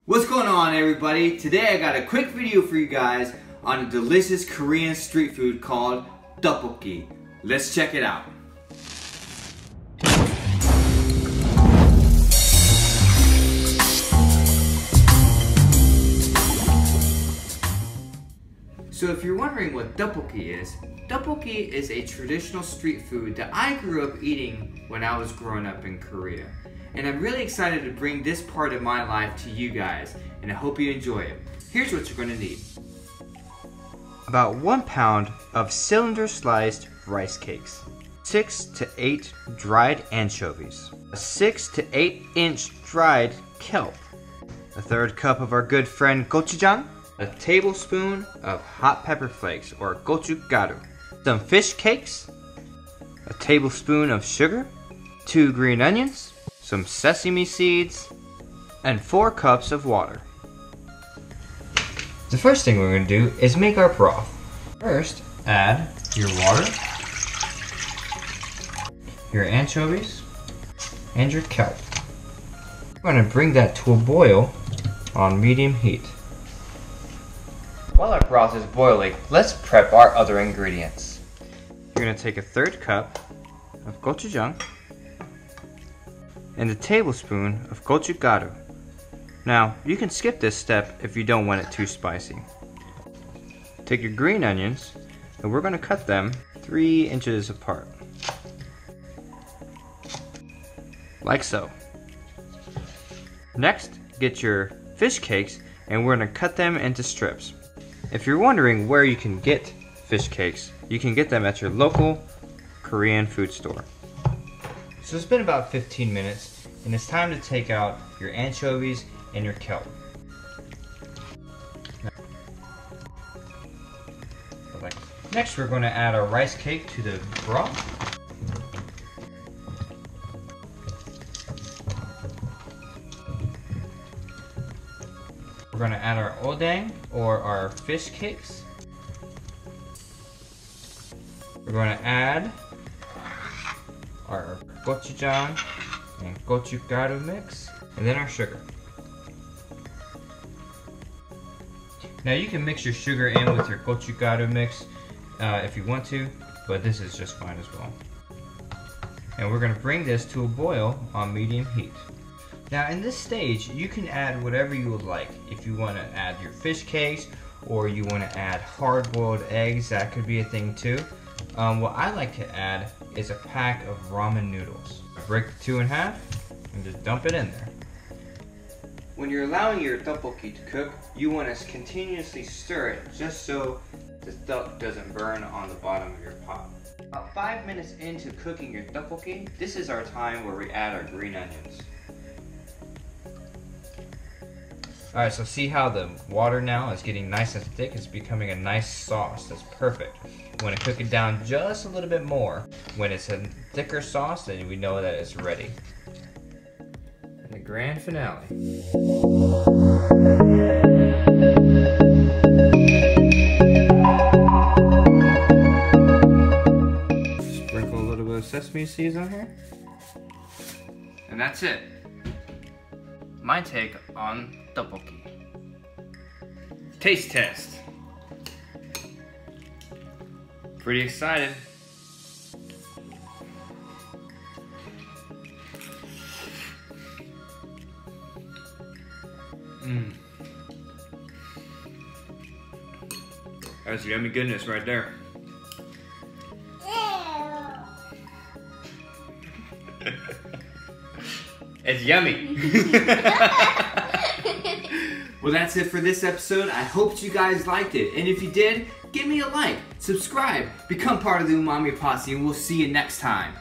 What's going on, everybody? Today I got a quick video for you guys on a delicious Korean street food called tteokbokki. Let's check it out. So if you're wondering what tteokbokki is a traditional street food that I grew up eating when I was growing up in Korea. And I'm really excited to bring this part of my life to you guys, and I hope you enjoy it. Here's what you're going to need. About 1 pound of cylinder sliced rice cakes, 6 to 8 dried anchovies, a 6 to 8 inch dried kelp, a 1/3 cup of our good friend GochuJang, a tablespoon of hot pepper flakes or GochuGaru, some fish cakes, a tablespoon of sugar, 2 green onions, some sesame seeds, and 4 cups of water. The first thing we're going to do is make our broth. First, add your water, your anchovies, and your kelp. We're going to bring that to a boil on medium heat. While our broth is boiling, let's prep our other ingredients. You're going to take a 1/3 cup of gochujang and a tablespoon of GochuGaru. Now, you can skip this step if you don't want it too spicy. Take your green onions, and we're going to cut them 3 inches apart. Like so. Next, get your fish cakes, and we're going to cut them into strips. If you're wondering where you can get fish cakes, you can get them at your local Korean food store. So it's been about 15 minutes, and it's time to take out your anchovies and your kelp. Next, we're going to add our rice cake to the broth. We're going to add our Ohdang, or our fish cakes. We're going to add our gochujang and GochuGaru mix, and then our sugar. Now you can mix your sugar in with your GochuGaru mix if you want to, but this is just fine as well. And we're going to bring this to a boil on medium heat. Now in this stage, you can add whatever you would like. If you want to add your fish cakes, or you want to add hard-boiled eggs, that could be a thing too. What I like to add is a pack of ramen noodles. Break the 2 in half and just dump it in there. When you're allowing your tteokbokki to cook, you want to continuously stir it just so the stuff doesn't burn on the bottom of your pot. About 5 minutes into cooking your tteokbokki, this is our time where we add our green onions. Alright, so see how the water now is getting nice and thick? It's becoming a nice sauce. That's perfect. You want to cook it down just a little bit more. When it's a thicker sauce, then we know that it's ready. And the grand finale. Sprinkle a little bit of sesame seeds on here. And that's it. My take on tteokbokki. Taste test. Pretty excited. That's yummy goodness right there. It's yummy. Well, that's it for this episode. I hope you guys liked it. And if you did, give me a like, subscribe, become part of the Umami Posse, and we'll see you next time.